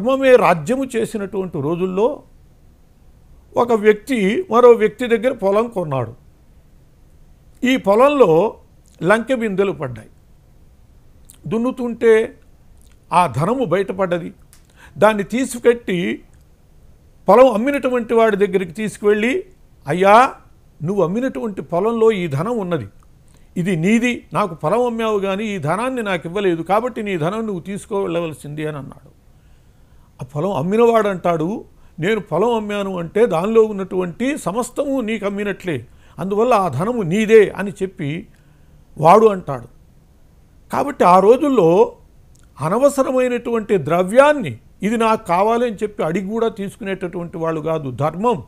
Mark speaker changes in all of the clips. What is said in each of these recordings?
Speaker 1: ధర్మమే రాజ్యము చేసినటువంటి రోజుల్లో ఒక వ్యక్తి మరో వ్యక్తి దగ్గర పొలం కొన్నాడు. ఈ పొలంలో లంకె బిందెలు పడ్డాయి. దున్నుతుంటే ఆ ధనము బయటపడ్డది. దాన్ని తీసుకెట్టి పొలం అమ్మినటువంటి వాడి దగ్గరికి తీసుకువెళ్ళి, అయ్యా, నువ్వు అమ్మినటువంటి పొలంలో ఈ ధనం ఉన్నది, ఇది నీది, నాకు పొలం అమ్మావు కానీ ఈ ధనాన్ని నాకు ఇవ్వలేదు, కాబట్టి నీ ధనం నువ్వు తీసుకువెళ్ళవలసింది అని అన్నాడు. ఆ పొలం అమ్మినవాడు అంటాడు, నేను పొలం అమ్మాను అంటే దానిలో ఉన్నటువంటి సమస్తము నీకు అమ్మినట్లే, అందువల్ల ఆ ధనము నీదే అని చెప్పి వాడు అంటాడు. కాబట్టి ఆ రోజుల్లో అనవసరమైనటువంటి ద్రవ్యాన్ని ఇది నాకు కావాలి అని చెప్పి అడిగి కూడా తీసుకునేటటువంటి వాళ్ళు కాదు, ధర్మం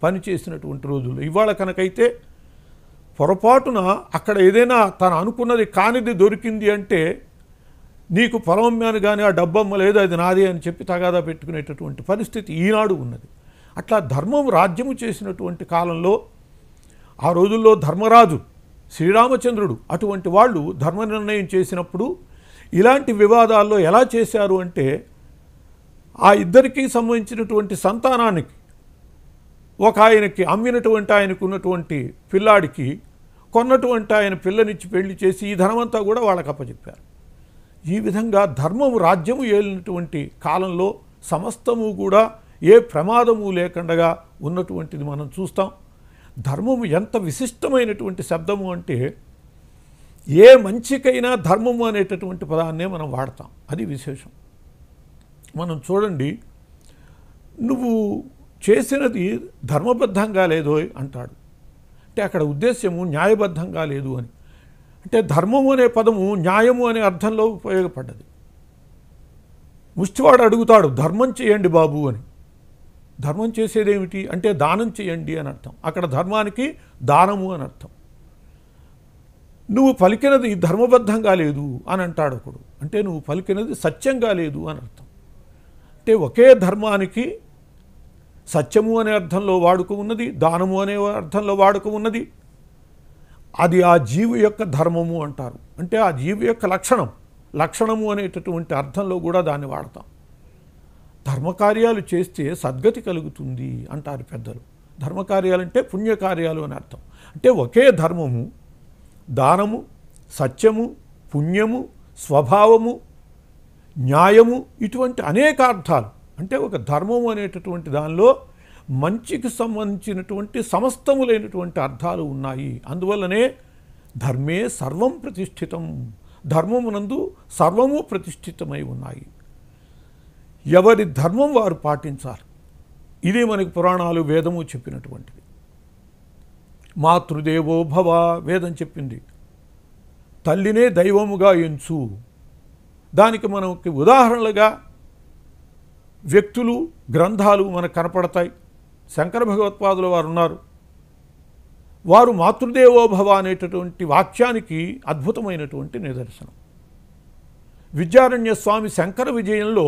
Speaker 1: పనిచేసినటువంటి రోజుల్లో. ఇవాళ కనుకైతే పొరపాటున అక్కడ ఏదైనా తను అనుకున్నది కానిది దొరికింది అంటే నీకు పొలం అమ్మాను కానీ ఆ డబ్బమ్మ లేదు, అది నాదే అని చెప్పి తగాదా పెట్టుకునేటటువంటి పరిస్థితి ఈనాడు ఉన్నది. అట్లా ధర్మం రాజ్యము చేసినటువంటి కాలంలో ఆ రోజుల్లో ధర్మరాజు శ్రీరామచంద్రుడు అటువంటి వాళ్ళు ధర్మ నిర్ణయం చేసినప్పుడు ఇలాంటి వివాదాల్లో ఎలా చేశారు అంటే, ఆ ఇద్దరికీ సంబంధించినటువంటి సంతానానికి ఒక ఆయనకి అమ్మినటువంటి ఆయనకు ఉన్నటువంటి పిల్లాడికి కొన్నటువంటి ఆయన పిల్లనిచ్చి పెళ్లి చేసి ఈ ధనమంతా కూడా వాళ్ళకి అప్పచెప్పారు. ఈ విధంగా ధర్మము రాజ్యము ఏలినటువంటి కాలంలో సమస్తము కూడా ఏ ప్రమాదము లేకుండా ఉన్నటువంటిది మనం చూస్తాం. ధర్మము ఎంత విశిష్టమైనటువంటి శబ్దము అంటే, ఏ మంచికైనా ధర్మము అనేటటువంటి పదాన్నే మనం వాడతాం, అది విశేషం. మనం చూడండి, నువ్వు చేసినది ధర్మబద్ధంగా లేదో అంటాడు. అంటే అక్కడ ఉద్దేశ్యము న్యాయబద్ధంగా లేదు అని. అంటే ధర్మము అనే పదము న్యాయము అనే అర్థంలో ఉపయోగపడ్డది. ముష్టివాడు అడుగుతాడు, ధర్మం చేయండి బాబు అని. ధర్మం చేసేదేమిటి అంటే దానం చేయండి అని అర్థం. అక్కడ ధర్మానికి దానము అని అర్థం. నువ్వు పలికినది ధర్మబద్ధంగా లేదు అని అంటాడు ఒకడు, అంటే నువ్వు పలికినది సత్యంగా లేదు అని అర్థం. అంటే ఒకే ధర్మానికి సత్యము అనే అర్థంలో వాడుక ఉన్నది, దానము అనే అర్థంలో వాడుక ఉన్నది. అది ఆ జీవి యొక్క ధర్మము అంటారు. అంటే ఆ జీవి యొక్క లక్షణము అనేటటువంటి అర్థంలో కూడా దాన్ని వాడతాం. ధర్మకార్యాలు చేస్తే సద్గతి కలుగుతుంది అంటారు పెద్దలు. ధర్మకార్యాలంటే పుణ్యకార్యాలు అని అర్థం. అంటే ఒకే ధర్మము, దానము, సత్యము, పుణ్యము, స్వభావము, న్యాయము, ఇటువంటి అనేక అర్థాలు. అంటే ఒక ధర్మము అనేటటువంటి దానిలో మంచికి సంబంధించినటువంటి సమస్తములైనటువంటి అర్థాలు ఉన్నాయి. అందువల్లనే ధర్మే సర్వం ప్రతిష్ఠితం, ధర్మమునందు సర్వము ప్రతిష్ఠితమై ఉన్నాయి. ఎవరి ధర్మం వారు పాటించాలి. ఇది మనకి పురాణాలు వేదము చెప్పినటువంటిది. మాతృదేవో భవ వేదం చెప్పింది, తల్లినే దైవముగా ఎంచు. దానికి మనకి ఉదాహరణలుగా వ్యక్తులు, గ్రంథాలు మనకు కనపడతాయి. శంకర భగవత్పాదుల వారు ఉన్నారు. వారు మాతృదేవోభవ అనేటటువంటి వాక్యానికి అద్భుతమైనటువంటి నిదర్శనం. విద్యారణ్య స్వామి శంకర విజయంలో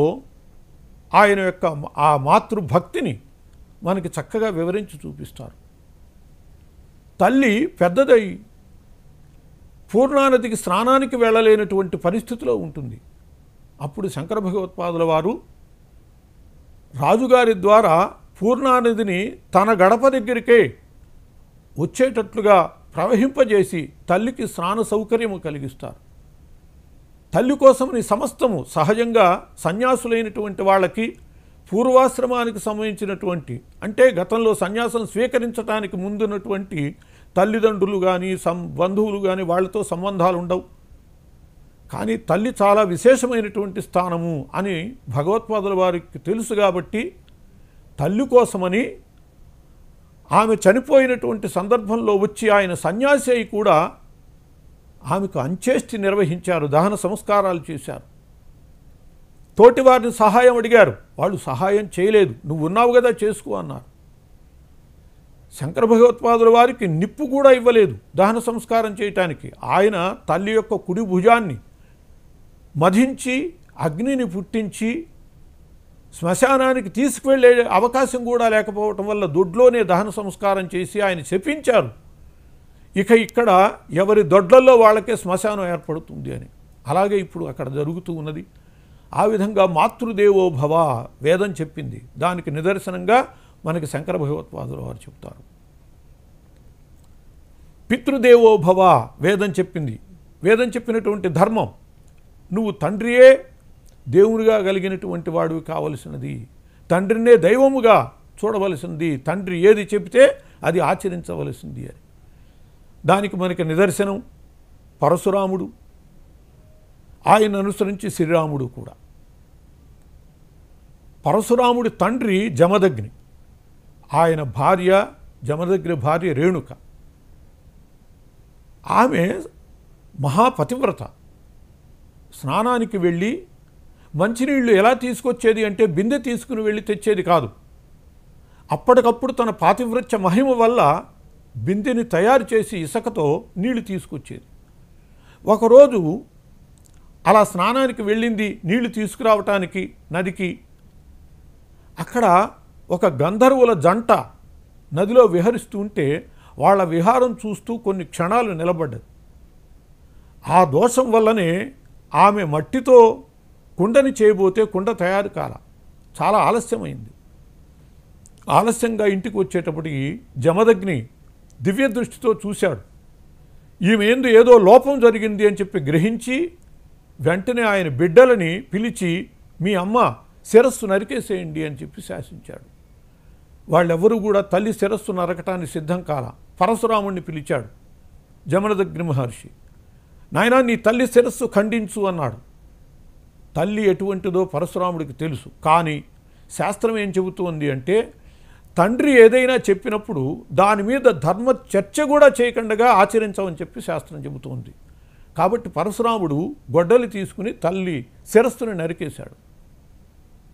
Speaker 1: ఆయన యొక్క ఆ మాతృభక్తిని మనకి చక్కగా వివరించి చూపిస్తారు. తల్లి పెద్దదై పూర్ణానదికి స్నానానికి వెళ్ళలేనటువంటి పరిస్థితిలో ఉంటుంది. అప్పుడు శంకర భగవత్పాదుల వారు రాజుగారి ద్వారా పూర్ణానదిని తన గడప దగ్గరికే వచ్చేటట్లుగా ప్రవహింపజేసి తల్లికి స్నాన సౌకర్యము కలిగిస్తారు. తల్లి కోసమని సమస్తము సహజంగా సన్యాసులైనటువంటి వాళ్ళకి పూర్వాశ్రమానికి సంబంధించినటువంటి, అంటే గతంలో సన్యాసం స్వీకరించడానికి ముందున్నటువంటి తల్లిదండ్రులు కానీ బంధువులు కానీ వాళ్ళతో సంబంధాలు ఉండవు. కానీ తల్లి చాలా విశేషమైనటువంటి స్థానము అని భగవత్పాదుల వారికి తెలుసు. కాబట్టి తల్లి కోసమని ఆమె చనిపోయినటువంటి సందర్భంలో వచ్చి ఆయన సన్యాసి అయి కూడా ఆమెకు అంత్యేష్టి నిర్వహించారు, దహన సంస్కారాలు చేశారు. తోటి వారిని సహాయం అడిగారు, వాళ్ళు సహాయం చేయలేదు. నువ్వు ఉన్నావు కదా చేసుకో అన్నారు. శంకర భగవత్పాదుల వారికి నిప్పు కూడా ఇవ్వలేదు దహన సంస్కారం చేయటానికి. ఆయన తల్లి యొక్క కుడి భుజాన్ని మధించి అగ్నిని పుట్టించి శ్మశానానికి తీసుకువెళ్ళే అవకాశం కూడా లేకపోవటం వల్ల దొడ్లోనే దహన సంస్కారం చేసి ఆయన శపించారు, ఇక ఇక్కడ ఎవరి దొడ్లలో వాళ్ళకే శ్మశానం ఏర్పడుతుంది అని. అలాగే ఇప్పుడు అక్కడ జరుగుతూ ఉన్నది. ఆ విధంగా మాతృదేవో భవ వేదం చెప్పింది. దానికి నిదర్శనంగా మనకి శంకర భగవత్పాదుల వారు చెప్తారు. పితృదేవో భవ వేదం చెప్పింది. వేదం చెప్పినటువంటి ధర్మం, నువ్వు తండ్రియే దేవునిగా కలిగినటువంటి వాడివి కావలసినది, తండ్రినే దైవముగా చూడవలసింది, తండ్రి ఏది చెబితే అది ఆచరించవలసింది అని. దానికి మనకి నిదర్శనం పరశురాముడు, ఆయన అనుసరించి శ్రీరాముడు కూడా. పరశురాముడి తండ్రి జమదగ్ని, ఆయన భార్య జమదగ్ని భార్య రేణుక. ఆమె మహాపతివ్రత. స్నానానికి వెళ్ళి మంచినీళ్ళు ఎలా తీసుకొచ్చేది అంటే బిందె తీసుకుని వెళ్ళి తెచ్చేది కాదు. అప్పటికప్పుడు తన పాతివ్రత్య మహిమ వల్ల బిందెని తయారు చేసి ఇసుకతో నీళ్లు తీసుకొచ్చేది. ఒకరోజు అలా స్నానానికి వెళ్ళింది నీళ్లు తీసుకురావటానికి నదికి. అక్కడ ఒక గంధర్వుల జంట నదిలో విహరిస్తూ ఉంటే వాళ్ళ విహారం చూస్తూ కొన్ని క్షణాలు నిలబడ్డది. ఆ దోషం వల్లనే ఆమె మట్టితో కుండని చేయబోతే కుండ తయారు కాల, చాలా ఆలస్యమైంది. ఆలస్యంగా ఇంటికి వచ్చేటప్పటికి జమదగ్ని దివ్య దృష్టితో చూశాడు. ఈమె ఏదో లోపం జరిగింది అని చెప్పి గ్రహించి వెంటనే ఆయన బిడ్డలని పిలిచి మీ అమ్మ శిరస్సు నరికేసేయండి అని చెప్పి శాసించాడు. వాళ్ళెవరూ కూడా తల్లి శిరస్సు నరకటానికి సిద్ధం కాల. పరశురాముడిని పిలిచాడు జమదగ్ని మహర్షి. నాయనా నీ తల్లి శిరస్సు ఖండించు అన్నాడు. తల్లి ఎటువంటిదో పరశురాముడికి తెలుసు. కానీ శాస్త్రం ఏం చెబుతోంది అంటే తండ్రి ఏదైనా చెప్పినప్పుడు దాని మీద ధర్మ చర్చ కూడా చేయకుండా ఆచరించమని చెప్పి శాస్త్రం చెబుతోంది. కాబట్టి పరశురాముడు గొడ్డలి తీసుకుని తల్లి శిరస్సుని నరికేశాడు.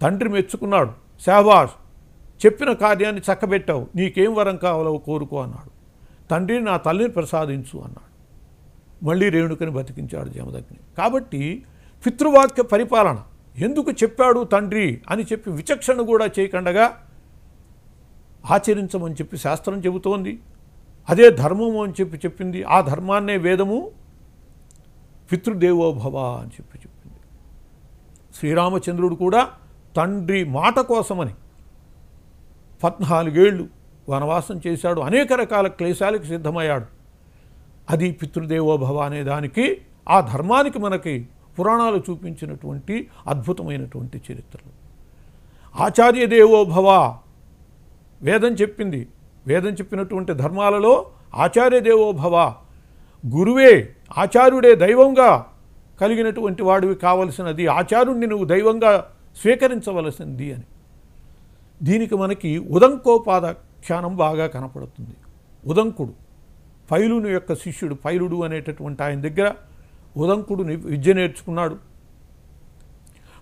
Speaker 1: తండ్రి మెచ్చుకున్నాడు. శాబాష్, చెప్పిన కార్యాన్ని చక్కబెట్టావు, నీకేం వరం కావాలో కోరుకో అన్నాడు. తండ్రి నా తల్లిని ప్రసాదించు అన్నాడు. మళ్ళీ రేణుకని బతికించాడు జమదగ్ని. కాబట్టి పితృవాక్య పరిపాలన ఎందుకు చెప్పాడు తండ్రి అని చెప్పి విచక్షణ కూడా చేయకుండా ఆచరించమని చెప్పి శాస్త్రం చెబుతోంది. అదే ధర్మము అని చెప్పి చెప్పింది. ఆ ధర్మాన్నే వేదము పితృదేవో భవ అని చెప్పి చెప్పింది. శ్రీరామచంద్రుడు కూడా తండ్రి మాట కోసమని 14 ఏళ్ళు వనవాసం చేశాడు. అనేక రకాల క్లేశాలకు సిద్ధమయ్యాడు. అది పితృదేవో భవ అనే దానికి, ఆ ధర్మానికి మనకి పురాణాలు చూపించినటువంటి అద్భుతమైనటువంటి చరిత్రలు. ఆచార్యదేవో భవ వేదం చెప్పింది. వేదం చెప్పినటువంటి ధర్మాలలో ఆచార్యదేవో భవ, గురువే ఆచార్యుడే దైవంగా కలిగినటువంటి వాడివి కావలసినది, ఆచార్యుడిని నువ్వు దైవంగా స్వీకరించవలసింది అని. దీనికి మనకి ఉదంకోపాఖ్యానం బాగా కనపడుతుంది. ఉదంకుడు పైలుని యొక్క శిష్యుడు, పైలుడు అనేటటువంటి ఆయన దగ్గర ఉదంకుడు విద్య నేర్చుకున్నాడు.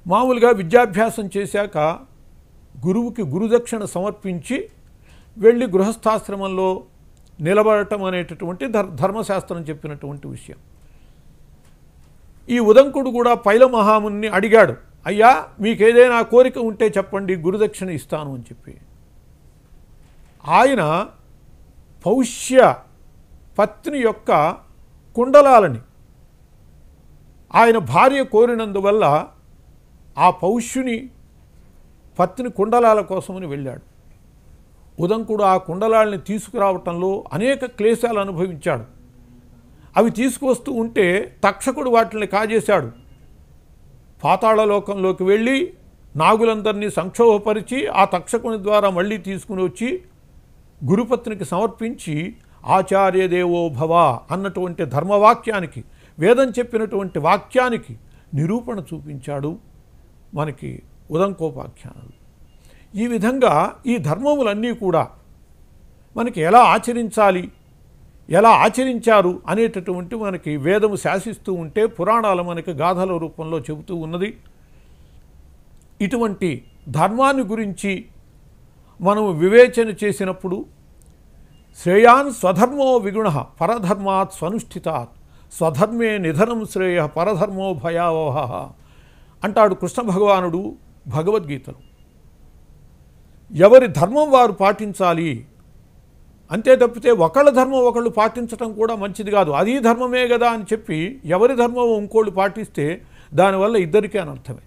Speaker 1: మామూలుగా విద్యాభ్యాసం చేశాక గురువుకి గురుదక్షిణ సమర్పించి వెళ్ళి గృహస్థాశ్రమంలో నిలబడటం అనేటటువంటి ధర్మశాస్త్రం చెప్పినటువంటి విషయం. ఈ ఉదంకుడు కూడా పైల మహాముని అడిగాడు, అయ్యా మీకేదైనా కోరిక ఉంటే చెప్పండి, గురుదక్షిణ ఇస్తాను అని చెప్పి. ఆయన పౌష్య పత్ని యొక్క కుండలాలని ఆయన భార్య కోరినందువల్ల ఆ పౌష్యుని పత్ని కుండలాల కోసమని వెళ్ళాడు. ఉదంకుడు ఆ కుండలాలని తీసుకురావటంలో అనేక క్లేశాలు అనుభవించాడు. అవి తీసుకువస్తూ ఉంటే తక్షకుడు వాటిని కాజేశాడు. పాతాళలోకంలోకి వెళ్ళి నాగులందరినీ సంక్షోభపరిచి ఆ తక్షకుని ద్వారా మళ్ళీ తీసుకుని వచ్చి గురుపత్నికి సమర్పించి ఆచార్యదేవో భవ అన్నటువంటి ధర్మవాక్యానికి, వేదం చెప్పినటువంటి వాక్యానికి నిరూపణ చూపించాడు మనకి ఉదంకోపాఖ్యానాలు. ఈ విధంగా ఈ ధర్మములన్నీ కూడా మనకి ఎలా ఆచరించాలి, ఎలా ఆచరించారు అనేటటువంటి మనకి వేదము శాసిస్తూ ఉంటే పురాణాలు మనకి గాథల రూపంలో చెబుతూ ఉన్నది. ఇటువంటి ధర్మాన్ని గురించి మనము వివేచన చేసినప్పుడు శ్రేయాన్ స్వధర్మో విగుణ పరధర్మాత్ స్వనుష్ఠితాత్ స్వధర్మే నిధనం శ్రేయ పరధర్మో భయావహ అంటాడు కృష్ణ భగవానుడు భగవద్గీతలో. ఎవరి ధర్మం వారు పాటించాలి, అంతే తప్పితే ఒకళ్ళ ధర్మం ఒకళ్ళు పాటించడం కూడా మంచిది కాదు. అది ధర్మమే కదా అని చెప్పి ఎవరి ధర్మం ఇంకోళ్ళు పాటిస్తే దానివల్ల ఇద్దరికీ అనర్థమే.